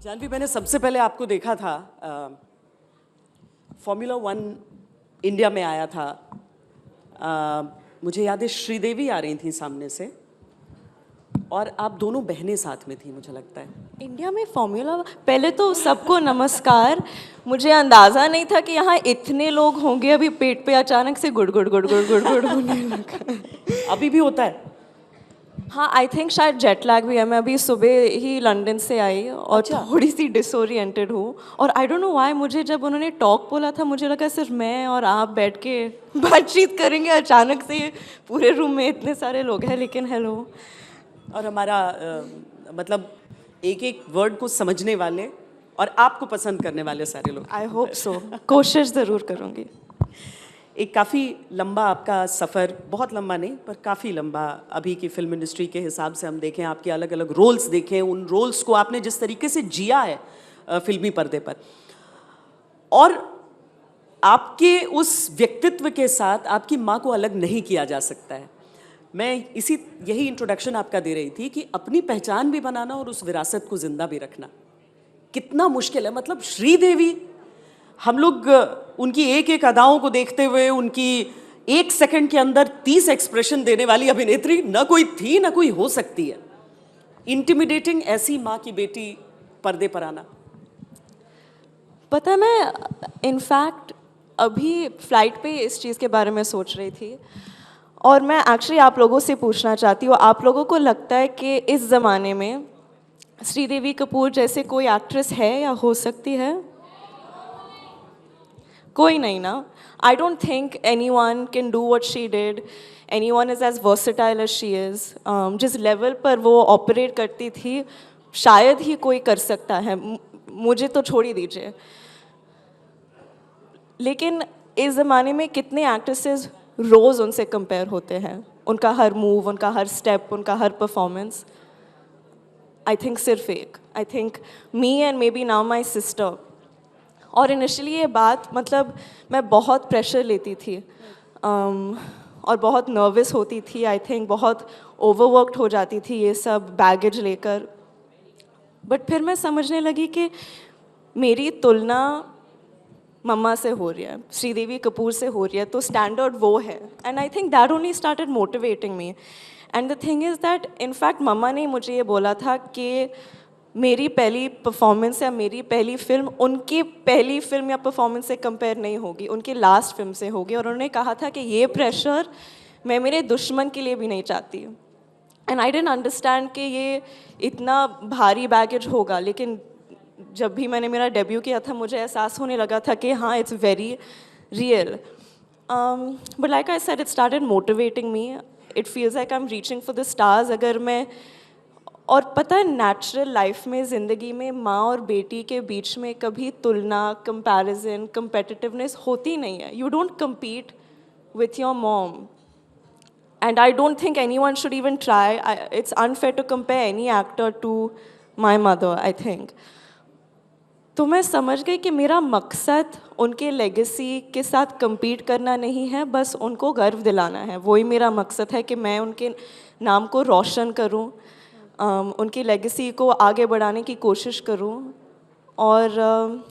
जानवी, मैंने सबसे पहले आपको देखा था फॉर्मूला 1 इंडिया में आया था। मुझे याद है श्रीदेवी आ रही थी सामने से और आप दोनों बहनें साथ में थी, मुझे लगता है। इंडिया में फॉर्मूला, पहले तो सबको नमस्कार। मुझे अंदाज़ा नहीं था कि यहाँ इतने लोग होंगे। अभी पेट पे अचानक से गुड़ गुड़ गुड़ गुड़ गुड़ गुड़ होने लगा। अभी भी होता है? हाँ, आई थिंक शायद जेट लैग भी है। मैं अभी सुबह ही लंदन से आई और अच्छा। थोड़ी सी डिसोरिएंटेड हूँ। और आई डोंट नो व्हाई, मुझे जब उन्होंने टॉक बोला था मुझे लगा सिर्फ मैं और आप बैठ के बातचीत करेंगे। अचानक से पूरे रूम में इतने सारे लोग हैं। लेकिन हेलो। और हमारा मतलब एक एक वर्ड को समझने वाले और आपको पसंद करने वाले सारे लोग। आई होप सो, कोशिश ज़रूर करूँगी। एक काफ़ी लंबा आपका सफ़र, बहुत लंबा नहीं पर काफ़ी लंबा, अभी की फिल्म इंडस्ट्री के हिसाब से हम देखें, आपके अलग अलग रोल्स देखें, उन रोल्स को आपने जिस तरीके से जिया है फिल्मी पर्दे पर, और आपके उस व्यक्तित्व के साथ आपकी माँ को अलग नहीं किया जा सकता है। मैं यही इंट्रोडक्शन आपका दे रही थी कि अपनी पहचान भी बनाना और उस विरासत को जिंदा भी रखना कितना मुश्किल है। मतलब श्रीदेवी, हम लोग उनकी एक एक अदाओं को देखते हुए उनकी एक सेकंड के अंदर 30 एक्सप्रेशन देने वाली अभिनेत्री न कोई थी न कोई हो सकती है। इंटिमिडेटिंग ऐसी माँ की बेटी पर्दे पर आना। पता है, मैं इनफैक्ट अभी फ़्लाइट पे इस चीज़ के बारे में सोच रही थी और मैं एक्चुअली आप लोगों से पूछना चाहती हूँ, आप लोगों को लगता है कि इस ज़माने में श्रीदेवी कपूर जैसे कोई एक्ट्रेस है या हो सकती है? कोई नहीं ना। I don't think anyone can do what she did, anyone is as versatile as she is. जिस लेवल पर वो ऑपरेट करती थी शायद ही कोई कर सकता है, मुझे तो छोड़ ही दीजिए। लेकिन इस ज़माने में कितने एक्ट्रेसेस रोज़ उनसे कंपेयर होते हैं, उनका हर मूव, उनका हर स्टेप, उनका हर परफॉर्मेंस। आई थिंक सिर्फ एक, आई think me and may be now my sister. और इनिशियली ये बात, मतलब मैं बहुत प्रेशर लेती थी और बहुत नर्वस होती थी। आई थिंक बहुत ओवरवर्कड हो जाती थी ये सब बैगेज लेकर। बट फिर मैं समझने लगी कि मेरी तुलना मम्मा से हो रही है, श्रीदेवी कपूर से हो रही है, तो स्टैंडर्ड वो है। And I think that only started motivating me. And the thing is that in fact मम्मा ने मुझे ये बोला था कि मेरी पहली परफॉर्मेंस या मेरी पहली फिल्म उनकी पहली फिल्म या परफॉर्मेंस से कंपेयर नहीं होगी, उनकी लास्ट फिल्म से होगी। और उन्होंने कहा था कि ये प्रेशर मैं मेरे दुश्मन के लिए भी नहीं चाहती। एंड आई डेंट अंडरस्टैंड कि ये इतना भारी बैगेज होगा। लेकिन जब भी मैंने मेरा डेब्यू किया था मुझे एहसास होने लगा था कि हाँ, it's very real. But like I said, it started motivating me. It feels like I am reaching for the stars. अगर मैं, और पता है, नेचुरल लाइफ में, ज़िंदगी में माँ और बेटी के बीच में कभी तुलना, कंपैरिजन, competitiveness होती नहीं है। You don't compete with your mom, and I don't think anyone should even try. It's unfair to compare any actor to my mother, I think. तो मैं समझ गई कि मेरा मकसद उनके लेगेसी के साथ compete करना नहीं है, बस उनको गर्व दिलाना है। वही मेरा मकसद है कि मैं उनके नाम को रोशन करूं, उनकी लेगेसी को आगे बढ़ाने की कोशिश करूं। और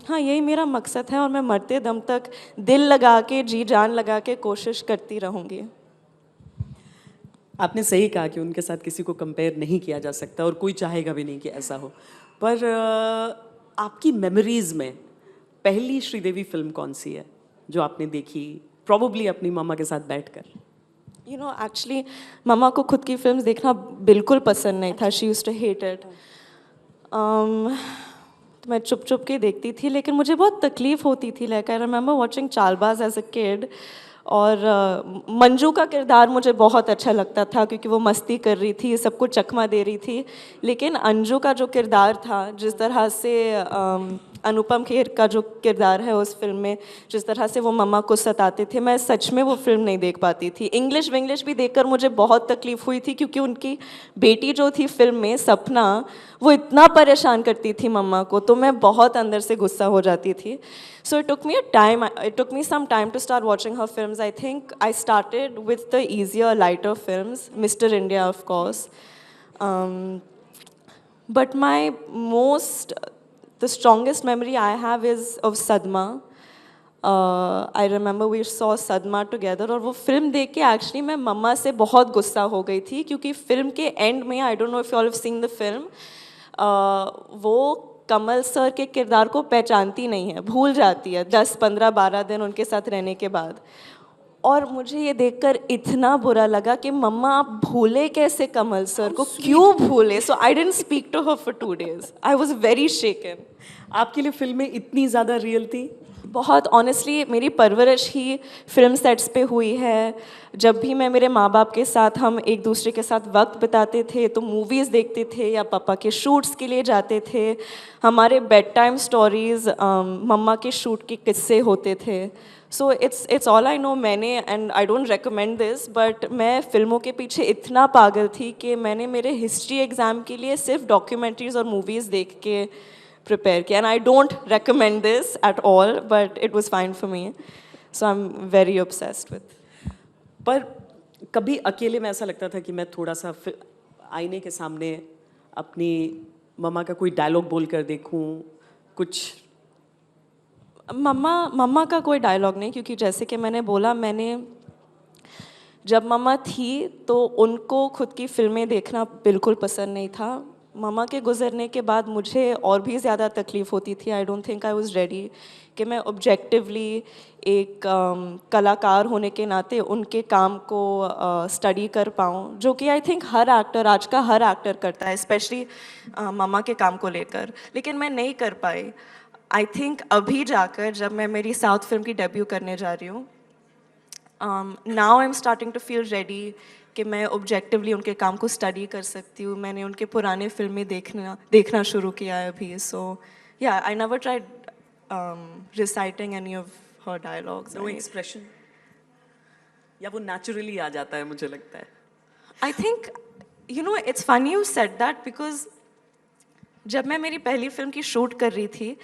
हाँ, यही मेरा मकसद है और मैं मरते दम तक दिल लगा के, जी जान लगा के कोशिश करती रहूँगी। आपने सही कहा कि उनके साथ किसी को कंपेयर नहीं किया जा सकता और कोई चाहेगा भी नहीं कि ऐसा हो। पर आपकी मेमोरीज में पहली श्रीदेवी फिल्म कौन सी है जो आपने देखी, प्रॉबली अपनी मामा के साथ बैठकर? यू नो, एक्चुअली मम्मा को खुद की फिल्म्स देखना बिल्कुल पसंद नहीं था। She used to hate it. तो मैं चुप चुप के देखती थी, लेकिन मुझे बहुत तकलीफ़ होती थी। Like I remember watching Chaalbaaz as a kid. और मंजू का किरदार मुझे बहुत अच्छा लगता था क्योंकि वो मस्ती कर रही थी, सबको चकमा दे रही थी। लेकिन अंजू का जो किरदार था, जिस तरह से अनुपम खेर का जो किरदार है उस फिल्म में, जिस तरह से वो मम्मा को सताते थे, मैं सच में वो फिल्म नहीं देख पाती थी। इंग्लिश विंग्लिश भी देखकर मुझे बहुत तकलीफ़ हुई थी क्योंकि उनकी बेटी जो थी फिल्म में, सपना, वो इतना परेशान करती थी मम्मा को, तो मैं बहुत अंदर से गुस्सा हो जाती थी। So it took me some time to start watching her films. I think I started with the easier, lighter films, Mr. India, of course. But my most the strongest memory I have is of Sadma. I remember we saw Sadma together और वो film देख के actually मैं मम्मा से बहुत गुस्सा हो गई थी क्योंकि फिल्म के एंड में I don't know if you all have seen the film, वो कमल सर के किरदार को पहचानती नहीं है, भूल जाती है 10, 15, 12 दिन उनके साथ रहने के बाद। और मुझे ये देखकर इतना बुरा लगा कि मम्मा आप भूले कैसे कमल सर को, क्यों भूले? So I didn't speak to her for 2 days. I was very shaken. आपके लिए फिल्में इतनी ज़्यादा रियल थी? बहुत ऑनेस्टली मेरी परवरिश ही फिल्म सेट्स पे हुई है। जब भी मैं मेरे माँ बाप के साथ हम एक दूसरे के साथ वक्त बिताते थे तो मूवीज़ देखते थे या पापा के शूट्स के लिए जाते थे। हमारे बेड टाइम स्टोरीज़ मम्मा के शूट के किस्से होते थे। So it's all I know. मैंने, and I don't recommend this, but मैं फ़िल्मों के पीछे इतना पागल थी कि मैंने मेरे हिस्ट्री एग्ज़ाम के लिए सिर्फ डॉक्यूमेंट्रीज़ और मूवीज़ देख के प्रिपेयर किया। And I don't recommend this at all, but it was fine for me. So I'm very obsessed with. पर कभी अकेले में ऐसा लगता था कि मैं थोड़ा सा आईने के सामने अपनी मम्मा का कोई डायलॉग बोल कर देखूं कुछ? मम्मा का कोई डायलॉग नहीं, क्योंकि जैसे कि मैंने बोला, मैंने जब मम्मा थी तो उनको खुद की फिल्में देखना बिल्कुल पसंद नहीं था। मम्मा के गुज़रने के बाद मुझे और भी ज़्यादा तकलीफ़ होती थी। आई don't think I was ready कि मैं ऑब्जेक्टिवली एक कलाकार होने के नाते उनके काम को स्टडी कर पाऊँ, जो कि आई थिंक हर एक्टर, आज का हर एक्टर करता है, स्पेशली मम्मा के काम को लेकर। लेकिन मैं नहीं कर पाई। आई थिंक अभी जाकर जब मैं मेरी साउथ फिल्म की डेब्यू करने जा रही हूँ, now I am starting to feel ready कि मैं ऑब्जेक्टिवली उनके काम को स्टडी कर सकती हूँ। मैंने उनके पुराने फिल्में देखना शुरू किया है अभी। So yeah, I never tried reciting any of her dialogues. No expression, या वो नेचुरली आ जाता है मुझे लगता है? I think you know it's funny you said that, because जब मैं मेरी पहली फिल्म की शूट कर रही थी,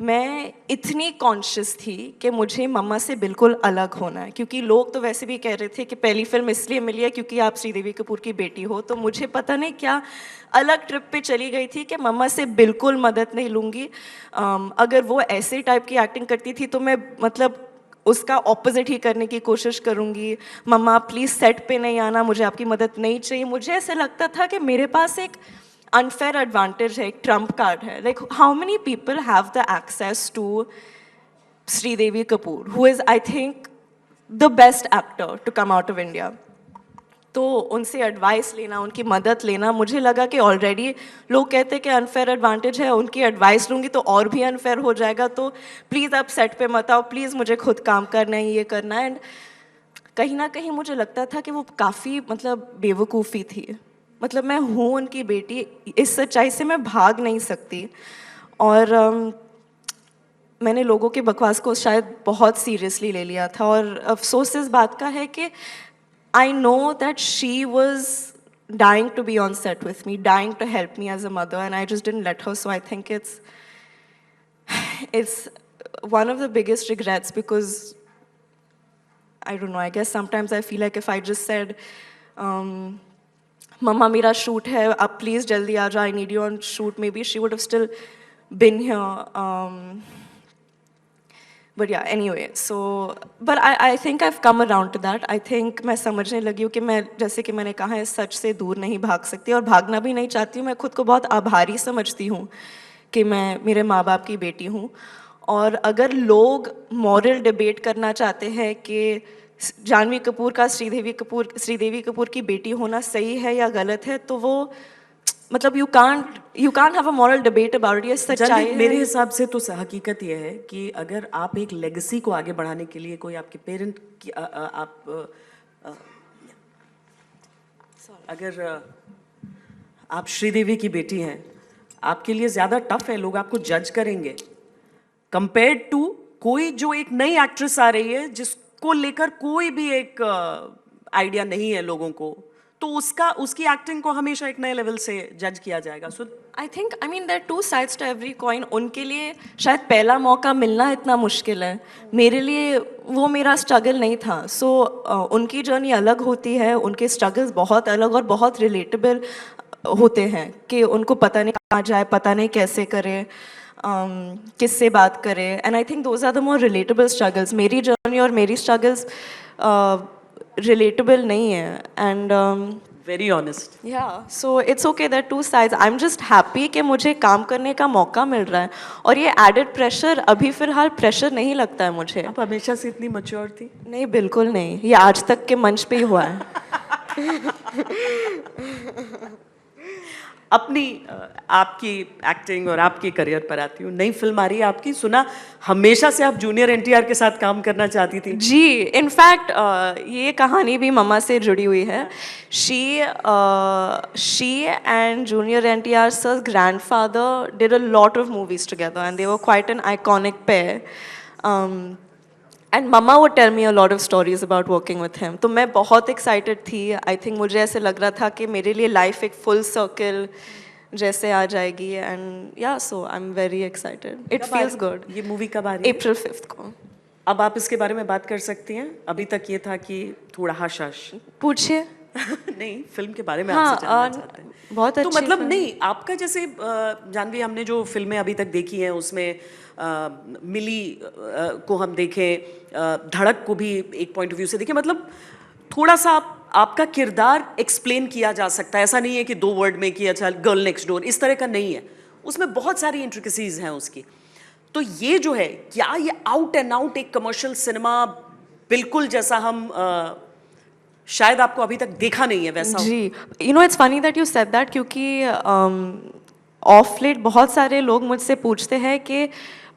मैं इतनी कॉन्शियस थी कि मुझे मम्मा से बिल्कुल अलग होना है, क्योंकि लोग तो वैसे भी कह रहे थे कि पहली फिल्म इसलिए मिली है क्योंकि आप श्रीदेवी कपूर की बेटी हो। तो मुझे पता नहीं क्या अलग ट्रिप पे चली गई थी कि मम्मा से बिल्कुल मदद नहीं लूँगी। अगर वो ऐसे टाइप की एक्टिंग करती थी तो मैं मतलब उसका ऑपोजिट ही करने की कोशिश करूँगी। मम्मा प्लीज़ सेट पे नहीं आना, मुझे आपकी मदद नहीं चाहिए। मुझे ऐसे लगता था कि मेरे पास एक unfair advantage है, एक ट्रम्प कार्ड है। Like how many people have the access to Sridevi Kapoor, who is I think the best actor to come out of India? तो उनसे एडवाइस लेना, उनकी मदद लेना, मुझे लगा कि ऑलरेडी लोग कहते हैं कि अनफेयर एडवांटेज है, उनकी एडवाइस लूँगी तो और भी अनफेयर हो जाएगा। तो प्लीज़ आप सेट पे मत आओ, प्लीज़ मुझे खुद काम करना है, ये करना है। एंड कहीं ना कहीं मुझे लगता था कि वो काफ़ी मतलब बेवकूफ़ी थी। मतलब मैं हूँ उनकी बेटी, इस सच्चाई से मैं भाग नहीं सकती। और मैंने लोगों के बकवास को शायद बहुत सीरियसली ले लिया था। और अफसोस इस बात का है कि I know that she was dying to be on set with me, dying to help me as a mother, and I just didn't let her. So I think it's one of the biggest regrets, because I don't know, I guess sometimes I feel like if I just said, मम्मा मेरा shoot है, आप please जल्दी आ जाओ, I need you on shoot, maybe she would have still been here. But yeah anyway, so but I think I have come around to that. I think मैं समझने लगी हूँ कि मैं, जैसे कि मैंने कहा है, सच से दूर नहीं भाग सकती और भागना भी नहीं चाहती हूँ। मैं खुद को बहुत आभारी समझती हूँ कि मैं मेरे माँ बाप की बेटी हूँ। और अगर लोग मॉरल डिबेट करना चाहते हैं कि जानवी कपूर का श्रीदेवी कपूर की बेटी होना सही है या गलत है, तो वो मतलब you can't have a moral debate about, ये सच्चाई है। मेरे हिसाब से तो हकीकत यह है कि अगर आप एक लेगेसी को आगे बढ़ाने के लिए कोई आपके पेरेंट की अगर आप श्रीदेवी की बेटी हैं, आपके लिए ज़्यादा टफ है, लोग आपको जज करेंगे कंपेयर्ड टू कोई जो एक नई एक्ट्रेस आ रही है जिसको लेकर कोई भी एक आइडिया नहीं है लोगों को, तो उसकी एक्टिंग को हमेशा एक नए लेवल से जज किया जाएगा। So I think, I mean, there two sides to every coin. उनके लिए शायद पहला मौका मिलना इतना मुश्किल है, मेरे लिए वो मेरा स्ट्रगल नहीं था। सो उनकी जर्नी अलग होती है, उनके स्ट्रगल्स बहुत अलग और बहुत रिलेटेबल होते हैं कि उनको पता नहीं कहाँ जाए, पता नहीं कैसे करें। किससे बात करें, and I think those are the more relatable struggles. मेरी जर्नी और मेरी स्ट्रगल्स रिलेटेबल नहीं है, and very honest. yeah, so it's okay, there are two sides. I'm just happy कि मुझे काम करने का मौका मिल रहा है, और ये एडेड प्रेशर अभी फ़िलहाल प्रेशर नहीं लगता है मुझे. आप हमेशा से इतनी मैच्योर थी? नहीं, बिल्कुल नहीं. ये आज तक के मंच पे ही हुआ है. अपनी आपकी एक्टिंग और आपके करियर पर आती हूँ. नई फिल्म आ रही है आपकी, सुना हमेशा से आप जूनियर एनटीआर के साथ काम करना चाहती थी. जी, इनफैक्ट ये कहानी भी मम्मा से जुड़ी हुई है. She and junior NTR sir's grandfather did a lot of movies together, and they were quite an iconic pair. And mama would tell me a lot of stories about working with him. तो मैं बहुत excited थी. I think मुझे ऐसे लग रहा था कि मेरे लिए लाइफ एक फुल सर्कल जैसे आ जाएगी, and yeah so I am very excited. It feels good. ये मूवी कब आ रही है? April 5th को. अब आप इसके बारे में बात कर सकती हैं. अभी तक ये था कि थोड़ा हश हश. पूछिए. नहीं, फिल्म के बारे में हाँ, आपसे जानना चाहते हैं. बहुत तो अच्छी मतलब फिल्म. नहीं, आपका जैसे जानवी, हमने जो फिल्में अभी तक देखी हैं उसमें मिली को हम देखें, धड़क को भी एक पॉइंट ऑफ व्यू से देखें, मतलब थोड़ा सा आपका किरदार एक्सप्लेन किया जा सकता है. ऐसा नहीं है कि 2 वर्ड में कि अच्छा गर्ल नेक्स्ट डोर, इस तरह का नहीं है. उसमें बहुत सारी इंट्रिकेसीज हैं उसकी. तो ये जो है, क्या ये आउट एंड आउट एक कमर्शियल सिनेमा बिल्कुल जैसा हम शायद आपको अभी तक देखा नहीं है वैसा? जी, you know it's funny that you said that, क्योंकि ऑफ लेट बहुत सारे लोग मुझसे पूछते हैं कि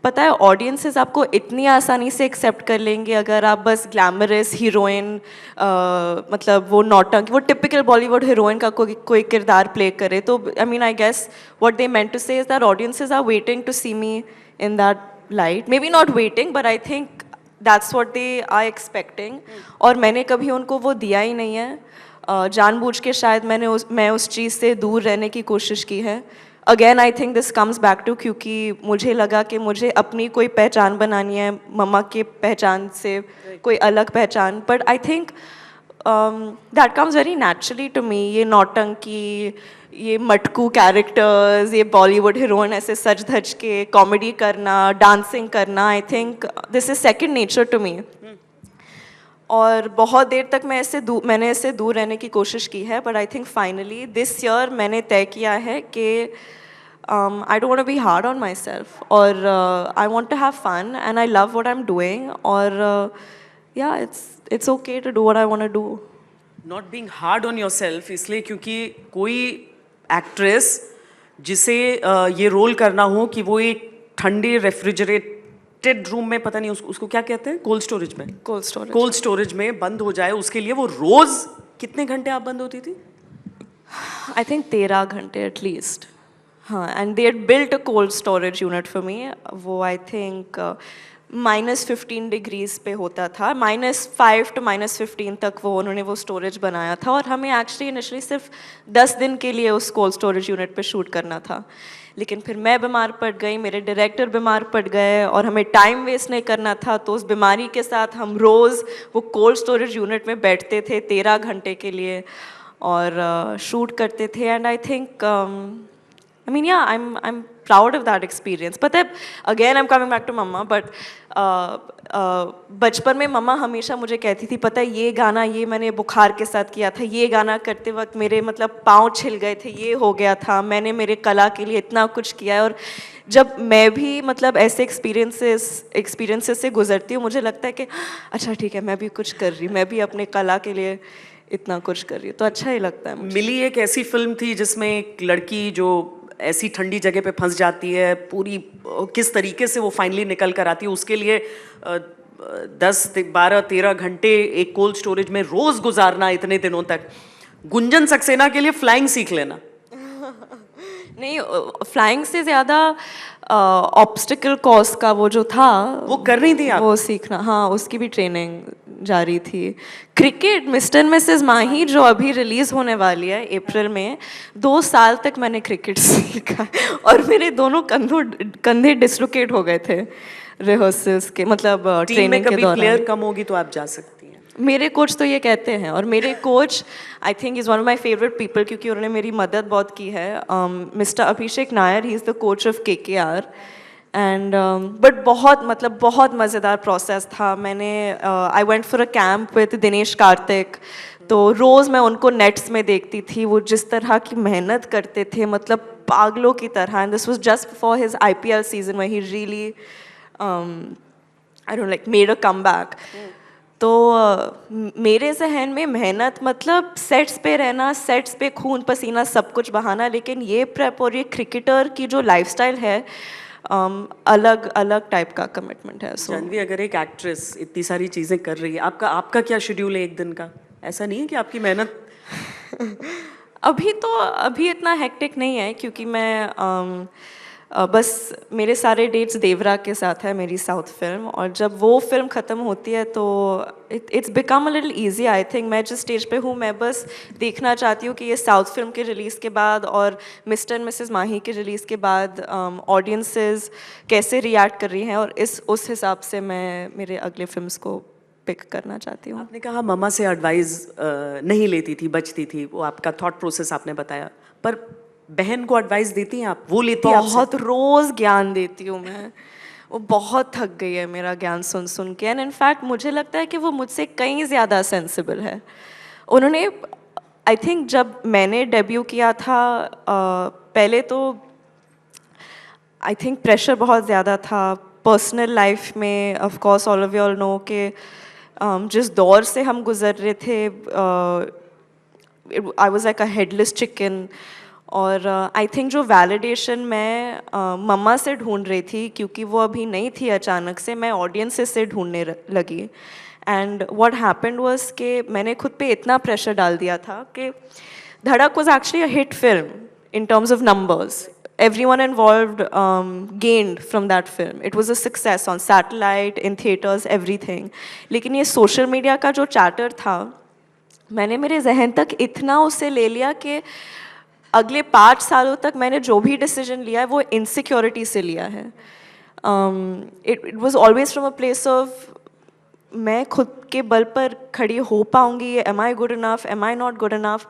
पता है ऑडियंसेस आपको इतनी आसानी से एक्सेप्ट कर लेंगे अगर आप बस ग्लैमरस हीरोइन, मतलब वो नौटंक, वो टिपिकल बॉलीवुड हीरोइन का कोई किरदार प्ले करे. तो I mean I guess what they meant to say is that audiences are waiting to see me in that light. Maybe not waiting, but I think that's what they are expecting. और मैंने कभी उनको वो दिया ही नहीं है. जानबूझ के शायद मैं उस चीज़ से दूर रहने की कोशिश की है. Again I think this comes back to, क्योंकि मुझे लगा कि मुझे अपनी कोई पहचान बनानी है, मम्मा के पहचान से कोई अलग पहचान. But I think that comes very naturally to me. ये नौटंकी, ये मटकू कैरेक्टर्स, ये बॉलीवुड हीरोइन ऐसे सज धज के कॉमेडी करना, डांसिंग करना, I think this is second nature to me. और बहुत देर तक मैंने इससे दूर रहने की कोशिश की है. But I think finally this year मैंने तय किया है कि I don't want to be hard on my self, और I want to have fun, and I love what I am doing, और yeah it's okay to do what I want to do. Not being hard on yourself इसलिए क्योंकि कोई actress जिसे ये role करना हो कि वो एक ठंडे रेफ्रिजरेटेड रूम में, पता नहीं उसको क्या कहते हैं, कोल्ड स्टोरेज में बंद हो जाए, उसके लिए वो रोज कितने घंटे आप बंद होती थी? आई थिंक 13 घंटे एटलीस्ट. हाँ, and they had built a cold storage unit for me. वो आई थिंक -15 डिग्रीज पे होता था. -5 to -15 तक वो उन्होंने वो स्टोरेज बनाया था, और हमें एक्चुअली इनिशियली सिर्फ 10 दिन के लिए उस कोल्ड स्टोरेज यूनिट पे शूट करना था. लेकिन फिर मैं बीमार पड़ गई, मेरे डायरेक्टर बीमार पड़ गए, और हमें टाइम वेस्ट नहीं करना था. तो उस बीमारी के साथ हम रोज़ वो कोल्ड स्टोरेज यूनिट में बैठते थे 13 घंटे के लिए, और शूट करते थे. And I think I mean, yeah, I'm proud of that experience. पता है, again I'm coming back to mamma, but बचपन में मम्मा हमेशा मुझे कहती थी, पता है ये गाना ये मैंने बुखार के साथ किया था, ये गाना करते वक्त मेरे मतलब पाँव छिल गए थे, ये हो गया था, मैंने मेरे कला के लिए इतना कुछ किया है. और जब मैं भी मतलब ऐसे एक्सपीरियंसेस से गुजरती हूँ, मुझे लगता है कि अच्छा ठीक है, मैं भी कुछ कर रही, मैं भी अपने कला के लिए इतना कुछ कर रही हूँ, तो अच्छा ही लगता है मुझे. मिली एक ऐसी फिल्म थी जिसमें एक लड़की जो ऐसी ठंडी जगह पे फंस जाती है, पूरी किस तरीके से वो फाइनली निकल कर आती है, उसके लिए 10, 12, 13 घंटे एक कोल्ड स्टोरेज में रोज गुजारना इतने दिनों तक. गुंजन सक्सेना के लिए फ्लाइंग सीख लेना. नहीं, फ्लाइंग से ज़्यादा ऑब्स्टिकल कोर्स का वो जो था वो कर रही थी आप? वो सीखना, हाँ, उसकी भी ट्रेनिंग जारी थी. क्रिकेट मिस्टर एंड मिसेस माही जो अभी रिलीज़ होने वाली है अप्रैल में, 2 साल तक मैंने क्रिकेट सीखा, और मेरे दोनों कंधे डिसलोकेट हो गए थे रिहर्सल्स के, मतलब ट्रेनिंग के दौरान. प्लेयर कम होगी तो आप जा सकती हैं. मेरे कोच तो ये कहते हैं, और मेरे coach I think is one of my favourite people, क्योंकि उन्होंने मेरी मदद बहुत की है. Mister Abhishek Nair, he is the coach of KKR, and but बहुत मज़ेदार प्रोसेस था. मैंने I went for a camp with Dinesh Karthik. तो रोज़ मैं उनको नेट्स में देखती थी, वो जिस तरह की मेहनत करते थे, मतलब पागलों की तरह. And this was just before his IPL season when he really I don't like made a comeback. तो मेरे जहन में मेहनत मतलब सेट्स पे रहना, सेट्स पे खून पसीना सब कुछ बहाना, लेकिन ये प्रेप और ये क्रिकेटर की जो लाइफस्टाइल है, अलग अलग टाइप का कमिटमेंट है. सो जानवी, अगर एक एक्ट्रेस इतनी सारी चीज़ें कर रही है, आपका क्या शेड्यूल है एक दिन का? ऐसा नहीं है कि आपकी मेहनत अभी इतना हेक्टिक नहीं है, क्योंकि मैं बस मेरे सारे डेट्स देवरा के साथ है, मेरी साउथ फिल्म. और जब वो फिल्म ख़त्म होती है तो it's become a little easy. I think मैं जिस स्टेज पे हूँ, मैं बस देखना चाहती हूँ कि ये साउथ फिल्म के रिलीज़ के बाद और मिस्टर एंड मिसेस माही के रिलीज़ के बाद ऑडियंसेस कैसे रिएक्ट कर रही हैं, और उस हिसाब से मैं मेरे अगले फिल्म्स को पिक करना चाहती हूँ. आपने कहा मम्मा से एडवाइस नहीं लेती थी, बचती थी, वो आपका थॉट प्रोसेस आपने बताया, पर बहन को एडवाइस देती हैं आप? वो लेती है आपसे? बहुत रोज़ ज्ञान देती हूँ मैं. वो बहुत थक गई है मेरा ज्ञान सुन सुन के. एंड इनफैक्ट मुझे लगता है कि वो मुझसे कहीं ज़्यादा सेंसिबल है. उन्होंने आई थिंक जब मैंने डेब्यू किया था, पहले तो आई थिंक प्रेशर बहुत ज़्यादा था पर्सनल लाइफ में. Of course all of you all know कि जिस दौर से हम गुजर रहे थे, I was like a headless chicken. और आई थिंक जो वैलिडेशन मैं मम्मा से ढूंढ रही थी, क्योंकि वो अभी नहीं थी, अचानक से मैं ऑडियंसेस से ढूंढने लगी. एंड व्हाट हैपेंड वाज कि मैंने खुद पे इतना प्रेशर डाल दिया था कि धड़क was actually a hit film in terms of numbers. Everyone involved gained from that film. It was a success on satellite, in theaters, everything. लेकिन ये social media का जो chatter था, मैंने मेरे जहन तक इतना उसे ले लिया कि अगले 5 सालों तक मैंने जो भी डिसीजन लिया है वो इनसिक्योरिटी से लिया है. It was always from a place of मैं खुद के बल पर खड़ी हो पाऊंगी, am I good enough, am I not good enough.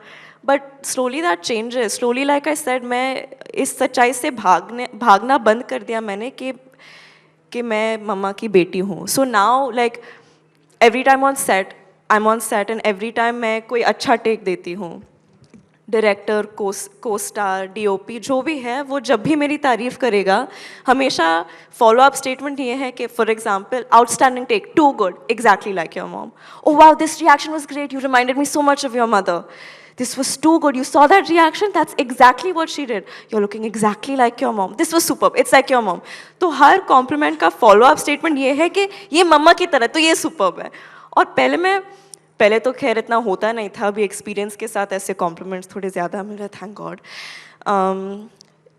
But slowly that changes. Slowly like I said, मैं इस सच्चाई से भागना बंद कर दिया मैंने कि मैं मम्मा की बेटी हूँ. So now like every time on set, I am on set, and every time मैं कोई अच्छा टेक देती हूँ, डायरेक्टर, को स्टार, DOP जो भी है, वो जब भी मेरी तारीफ़ करेगा, हमेशा फॉलो अप स्टेटमेंट ये है कि for example, outstanding take, too good, exactly like your mom. Oh wow, this reaction was great, you reminded me so much of your mother. This was too good. You saw that reaction? That's exactly what she did. You're looking exactly like your mom. This was superb. It's like your mom. तो हर complement का follow up statement ये है कि ये मम्मा की तरह, तो ये सुपर्ब है. और पहले तो खैर इतना होता नहीं था, अभी एक्सपीरियंस के साथ ऐसे कॉम्प्लीमेंट्स थोड़े ज़्यादा मिल रहे, थैंक गॉड.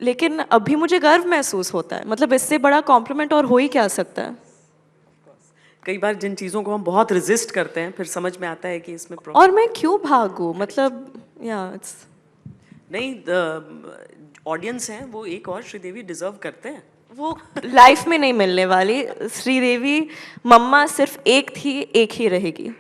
लेकिन अभी मुझे गर्व महसूस होता है. मतलब इससे बड़ा कॉम्प्लीमेंट और हो ही क्या सकता है. कई बार जिन चीज़ों को हम बहुत रेजिस्ट करते हैं, फिर समझ में आता है कि इसमें और मैं क्यों भागूं. मतलब इट्स नहीं, ऑडियंस हैं वो एक और श्रीदेवी डिजर्व करते हैं. वो लाइफ में नहीं मिलने वाली. श्रीदेवी मम्मा सिर्फ एक थी, एक ही रहेगी.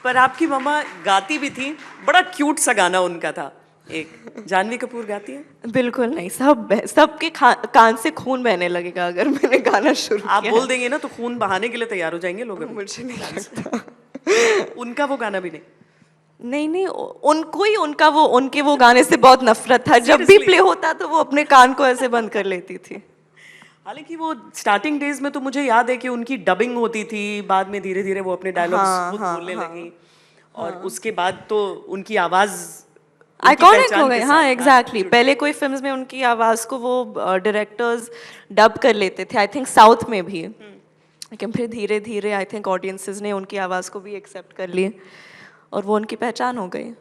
पर आपकी मम्मा गाती भी थी, बड़ा क्यूट सा गाना उनका था एक. जानवी कपूर गाती है? बिल्कुल नहीं. सबके कान से खून बहने लगेगा अगर मैंने गाना शुरू किया. आप बोल देंगे ना तो खून बहाने के लिए तैयार हो जाएंगे लोग. मुझे नहीं लगता. उनका वो गाना भी नहीं, उनको ही उनके वो गाने से बहुत नफरत था. जब भी प्ले होता तो वो अपने कान को ऐसे बंद कर लेती थी. हालांकि वो स्टार्टिंग डेज में तो मुझे याद है कि उनकी डबिंग होती थी, बाद में धीरे धीरे वो अपने डायलॉग्स खुद बोलने लगी. और उसके बाद तो उनकी आवाज़ आइकॉनिक हो गई. हाँ एग्जैक्टली. पहले कोई फिल्म्स में उनकी आवाज़ को वो डायरेक्टर्स डब कर लेते थे, आई थिंक साउथ में भी. लेकिन फिर धीरे धीरे आई थिंक ऑडियंसेस ने उनकी आवाज़ को भी एक्सेप्ट कर ली और वो उनकी पहचान हो गई.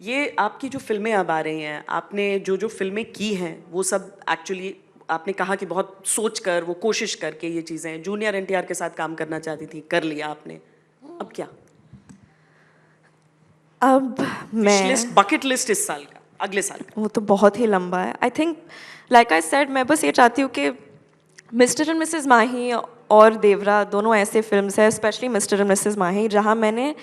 ये आपकी जो फिल्में अब आ रही हैं, आपने जो फिल्में की हैं, वो सब एक्चुअली आपने कहा कि बहुत सोच कर, वो कोशिश करके ये चीज़ें. जूनियर NTR के साथ काम करना चाहती थी, कर लिया आपने. अब क्या? अब मैं बकेट लिस्ट इस साल का, अगले साल का. वो तो बहुत ही लंबा है. I think like I said, मैं बस ये चाहती हूँ कि मिस्टर एंड मिसेस माही और देवरा दोनों ऐसे फिल्म्स हैं, स्पेशली मिस्टर एंड मिसेस माही, जहाँ मैंने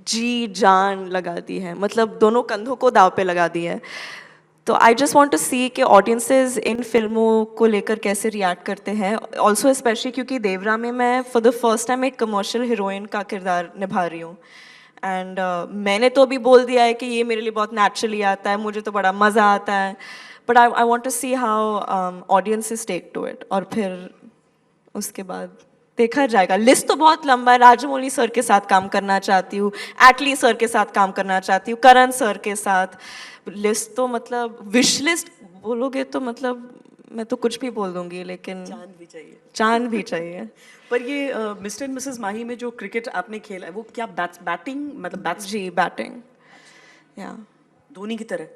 जी जान लगा दी है. मतलब दोनों कंधों को दाव पे लगा दी है. तो आई जस्ट वॉन्ट टू सी कि ऑडियंसेस इन फिल्मों को लेकर कैसे रिएक्ट करते हैं, ऑल्सो स्पेशली क्योंकि देवरा में मैं फॉर द फर्स्ट टाइम एक कमर्शियल हीरोइन का किरदार निभा रही हूँ। एंड मैंने तो अभी बोल दिया है कि ये मेरे लिए बहुत नेचुरली आता है, मुझे तो बड़ा मज़ा आता है, but I want to see how audiences take to it, और फिर उसके बाद देखा जाएगा। लिस्ट तो बहुत लंबा है, राजमौली सर के साथ काम करना चाहती हूँ, एटली सर के साथ काम करना चाहती हूँ, करण सर के साथ। लिस्ट तो मतलब विश लिस्ट बोलोगे तो मतलब मैं तो कुछ भी बोल दूंगी, लेकिन चांद भी चाहिए। चांद भी चाहिए। पर ये मिस्टर एंड मिसेस माही में जो क्रिकेट आपने खेला है वो क्या बैटिंग मतलब बैट्स जी, बैटिंग या धोनी की तरह?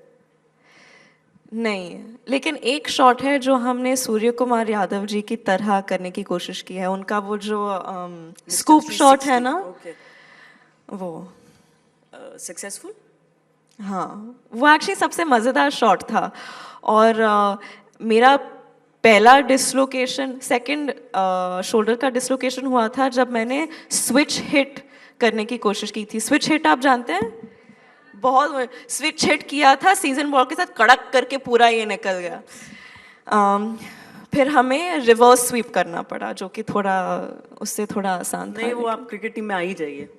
नहीं, लेकिन एक शॉट है जो हमने सूर्य कुमार यादव जी की तरह करने की कोशिश की है। उनका वो जो स्कूप शॉट है ना, ओके, वो सक्सेसफुल। हाँ, वो एक्चुअली सबसे मज़ेदार शॉट था। और मेरा पहला डिसलोकेशन, सेकंड शोल्डर का डिसलोकेशन हुआ था जब मैंने स्विच हिट करने की कोशिश की थी। स्विच हिट आप जानते हैं? बहुत स्विच हिट किया था सीजन बॉल के साथ, कड़क करके पूरा ये निकल गया। फिर हमें रिवर्स स्वीप करना पड़ा, जो कि थोड़ा उससे थोड़ा आसान था। नहीं, वो आप क्रिकेट टीम में आ ही जाइए,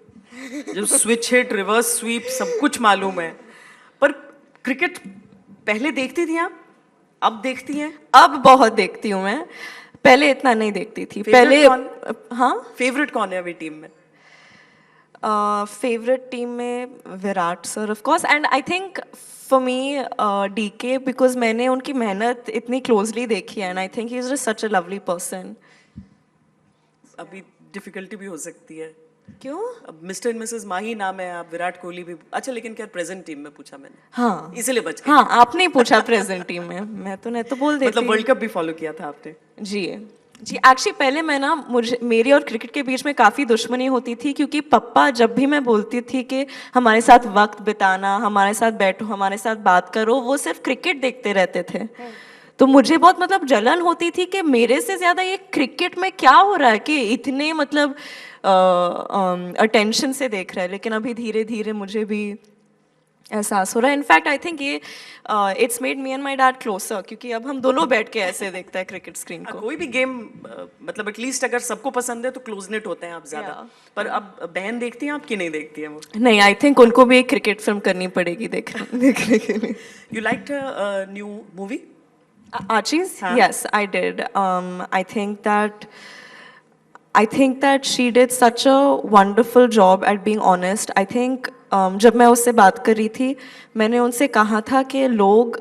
जो स्विच हिट रिवर्स स्वीप सब कुछ मालूम है। पर क्रिकेट पहले देखती थी आप, अब देखती हैं? अब बहुत देखती हूँ मैं, पहले इतना नहीं देखती थी। पहले हाँ, फेवरेट कौन है अभी टीम में? फेवरेट टीम में Virat sir of course, and I think for me DK, because मैंने उनकी मेहनत इतनी क्लोजली देखी है, and I think he is just such a lovely person. अभी डिफिकल्टी भी हो सकती है। क्यों? अब मिस्टर एंड मिसेस माही नाम है, आप विराट कोहली भी अच्छा, लेकिन क्या प्रेजेंट टीम में पूछा मैंने? हाँ, इसीलिए बच गए। हाँ, आपने ही पूछा प्रेजेंट टीम में, मैं तो बोल देती। मतलब वर्ल्ड कप भी फॉलो किया था आपने? जी जी, एक्चुअली पहले मैं ना, मुझे मेरी और क्रिकेट के बीच में काफ़ी दुश्मनी होती थी, क्योंकि पप्पा जब भी मैं बोलती थी कि हमारे साथ वक्त बिताना, हमारे साथ बैठो, हमारे साथ बात करो, वो सिर्फ क्रिकेट देखते रहते थे। तो मुझे बहुत मतलब जलन होती थी कि मेरे से ज़्यादा ये क्रिकेट में क्या हो रहा है कि इतने मतलब अटेंशन से देख रहा है। लेकिन अभी धीरे धीरे मुझे भी एहसास हो रहा है। इनफैक्ट आई थिंक ये it's made me and my dad closer, क्योंकि अब हम दोनों बैठ के ऐसे देखते हैं क्रिकेट स्क्रीन को। कोई भी गेम मतलब एटलीस्ट अगर सबको पसंद है तो क्लोजनेट होते हैं आप ज्यादा। पर अब बहन देखती हैं आपकी, नहीं देखती हैं वो? नहीं, आई थिंक उनको भी एक क्रिकेट फिल्म करनी पड़ेगी देखने के लिए। You liked new movie Archie's? Yes, I did. I think that she did such a wonderful job at being honest. I think जब मैं उससे बात कर रही थी, मैंने उनसे कहा था कि लोग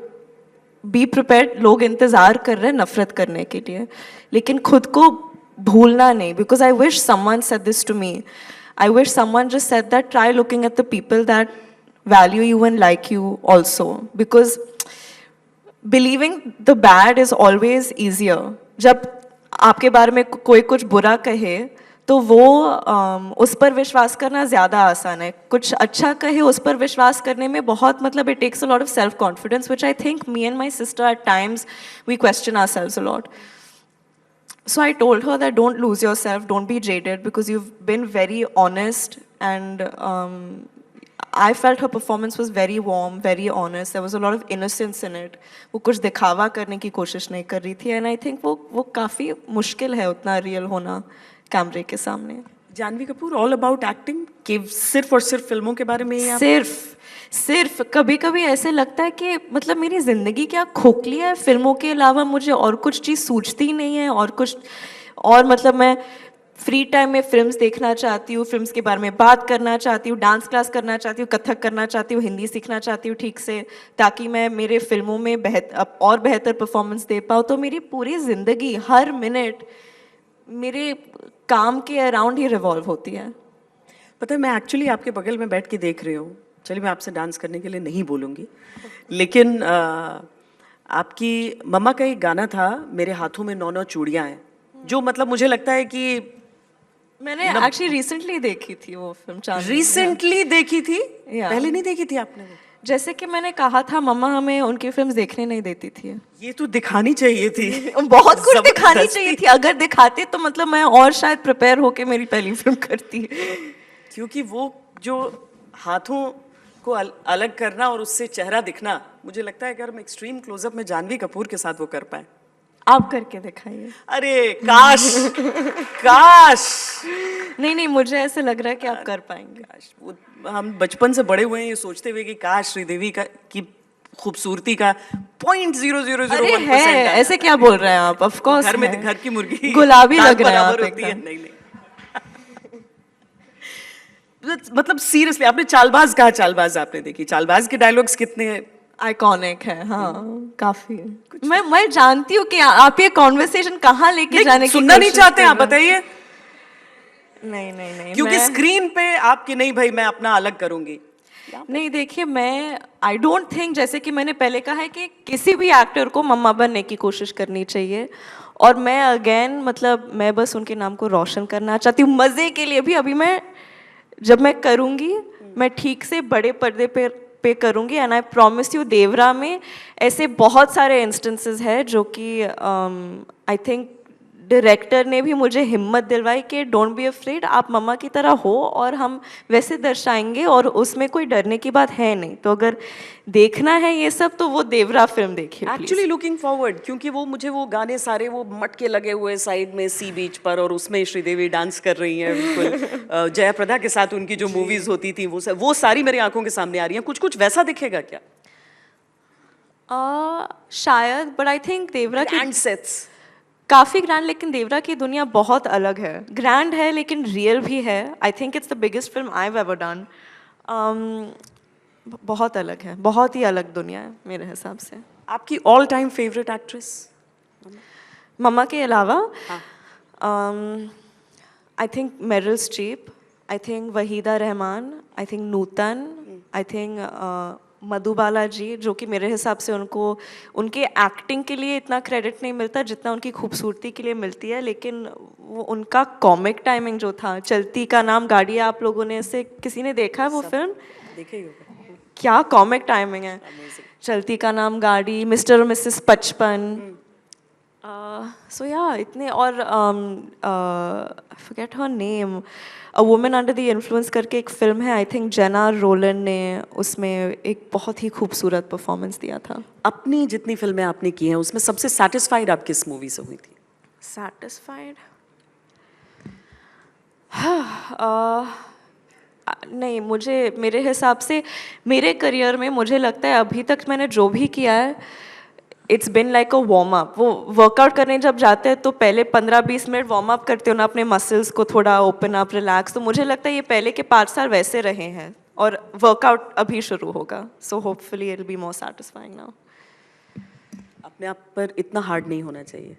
बी प्रिपेयर्ड, लोग इंतज़ार कर रहे हैं नफरत करने के लिए, लेकिन खुद को भूलना नहीं। Because I wish someone said this to me, I wish someone just said that try looking at the people that value you and like you also, because believing the bad is always easier. जब आपके बारे में कोई कुछ बुरा कहे तो वो उस पर विश्वास करना ज़्यादा आसान है। कुछ अच्छा कहे उस पर विश्वास करने में बहुत मतलब it takes a lot of self confidence, which I think me and my sister at times we question ourselves a lot. So I told her that don't lose yourself, don't be jaded, because you've been very honest, and I felt her performance was very warm, very honest. There was a lot of innocence in it. वो कुछ दिखावा करने की कोशिश नहीं कर रही थी, and I think वो काफ़ी मुश्किल है उतना रियल होना कैमरे के सामने. Janhvi Kapoor all about acting, कि सिर्फ और सिर्फ फिल्मों के बारे में ही आप? सिर्फ कभी कभी ऐसे लगता है कि मतलब मेरी ज़िंदगी क्या खोखली है, फिल्मों के अलावा मुझे और कुछ चीज़ सूझती ही नहीं है, और मतलब मैं फ्री टाइम में फिल्म्स देखना चाहती हूँ, फिल्म्स के बारे में बात करना चाहती हूँ, डांस क्लास करना चाहती हूँ, कथक करना चाहती हूँ, हिंदी सीखना चाहती हूँ ठीक से, ताकि मैं मेरे फिल्मों में और बेहतर परफॉर्मेंस दे पाऊँ. तो मेरी पूरी ज़िंदगी हर मिनट मेरे काम के अराउंड ही रिवॉल्व होती है. पता है, मैं एक्चुअली आपके बगल में बैठ के देख रही हूँ. चलिए, मैं आपसे डांस करने के लिए नहीं बोलूँगी, लेकिन आपकी मम्मा का एक गाना था, मेरे हाथों में 9 चूड़ियाँ हैं, जो मतलब मुझे लगता है कि मैंने एक्चुअली रिसेंटली देखी थी वो फिल्म. रिसेंटली देखी थी? पहले नहीं देखी थी आपने वो? जैसे कि मैंने कहा था, मम्मा हमें उनकी फिल्म्स देखने नहीं देती थी. ये तो दिखानी चाहिए थी. बहुत कुछ दिखानी चाहिए थी. अगर दिखाते तो मतलब मैं और शायद प्रिपेयर होके मेरी पहली फिल्म करती. क्योंकि वो जो हाथों को अलग करना और उससे चेहरा दिखना, मुझे लगता है अगर हम एक्सट्रीम क्लोजअप में जानवी कपूर के साथ वो कर पाए। आप करके दिखाइए। अरे काश, काश। नहीं, मुझे ऐसे लग रहा है कि आप कर पाएंगे। काश, वो हम बचपन से बड़े हुए हैं ये सोचते हुए कि काश श्रीदेवी का की खूबसूरती का 0.0001% है, ऐसे क्या बोल रहे हैं आप? ऑफ कोर्स घर में घर की मुर्गी गुलाबी दाल लग रहा है बराबर आप होती है। एकदम। नहीं मतलब सीरियसली, आपने चालबाज कहा, चालबाज आपने देखी, चालबाज के डायलॉग्स कितने आइकॉनिक है। हाँ, काफी। मैं जानती हूँ कि आप ये कॉन्वर्सेशन कहाँ लेके जाने की सुनना नहीं कोशिश चाहते कर आप, रहे हैं। बताइए। नहीं, क्योंकि मैं- स्क्रीन पे आपकी नहीं भाई, मैं अपना अलग करूंगी। नहीं, देखिए, मैं आई डोंट थिंक, जैसे कि मैंने पहले कहा है कि किसी भी एक्टर को मम्मा बनने की कोशिश करनी चाहिए। और मैं अगेन मतलब मैं बस उनके नाम को रोशन करना चाहती हूँ मज़े के लिए भी। अभी जब मैं करूँगी, मैं ठीक से बड़े पर्दे पे करूँगी। एंड आई प्रॉमिस यू, देवरा में ऐसे बहुत सारे इंस्टेंसेस हैं जो कि आई थिंक डायरेक्टर ने भी मुझे हिम्मत दिलवाई कि डोंट बी अफ्रेड, आप मम्मा की तरह हो और हम वैसे दर्शाएंगे और उसमें कोई डरने की बात है नहीं। तो अगर देखना है ये सब तो वो देवरा फिल्म देखिए एक्चुअली लुकिंग फॉरवर्ड, क्योंकि वो मुझे वो गाने सारे वो मटके लगे हुए साइड में सी बीच पर, और उसमें श्रीदेवी डांस कर रही हैं बिल्कुल जयाप्रदा के साथ उनकी जो मूवीज होती थी वो सारी मेरी आंखों के सामने आ रही हैं। कुछ कुछ वैसा दिखेगा क्या? शायद, बट आई थिंक देवरा की ग्रैंड सेट्स काफ़ी ग्रैंड, लेकिन देवरा की दुनिया बहुत अलग है। ग्रैंड है लेकिन रियल भी है। I think it's the biggest film I have ever done. बहुत अलग है, बहुत ही अलग दुनिया है मेरे हिसाब से। आपकी ऑल टाइम फेवरेट एक्ट्रेस? मम्मा के अलावा I think Meryl Streep, I think Waheeda Rehman, I think Nutan, I think Madhubala ji, जो कि मेरे हिसाब से उनको उनके एक्टिंग के लिए इतना क्रेडिट नहीं मिलता जितना उनकी खूबसूरती के लिए मिलती है। लेकिन वो उनका कॉमिक टाइमिंग जो था, चलती का नाम गाड़ी, आप लोगों ने से किसी ने देखा है वो फिल्म? देखे ही होगा। क्या कॉमिक टाइमिंग है। चलती का नाम गाड़ी, मिस्टर और मिसेस 55, सो या इतने। और forget her name, a women under the influence करके एक फिल्म है, आई थिंक जेना रोलन ने उसमें एक बहुत ही खूबसूरत परफॉर्मेंस दिया था। अपनी जितनी फिल्में आपने की हैं उसमें सबसे सेटिस्फाइड आप किस मूवी से हुई थी? सेटिस्फाइड नहीं, मुझे मेरे हिसाब से मेरे करियर में मुझे लगता है अभी तक मैंने जो भी किया है, it's been like a warm up. वो वर्कआउट करने जब जाते हैं तो पहले 15-20 मिनट वार्म अप करते हो ना, अपने मसल्स को थोड़ा ओपन अप, रिलैक्स। तो मुझे लगता है ये पहले के 5 साल वैसे रहे हैं और वर्कआउट अभी शुरू होगा। So hopefully it will be more satisfying now. अपने आप पर इतना हार्ड नहीं होना चाहिए।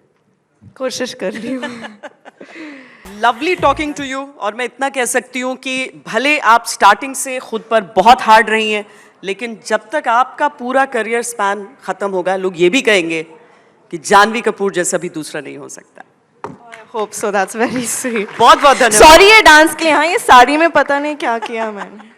कोशिश कर रही हूँ। Lovely talking to you. और मैं इतना कह सकती हूँ कि भले आप स्टार्टिंग से खुद पर बहुत हार्ड रही हैं, लेकिन जब तक आपका पूरा करियर स्पैन खत्म होगा, लोग ये भी कहेंगे कि जानवी कपूर जैसा भी दूसरा नहीं हो सकता। I hope so, that's very sweet। बहुत बहुत धन्यवाद। सॉरी ये डांस के लिए, हाँ ये साड़ी में पता नहीं क्या किया मैंने।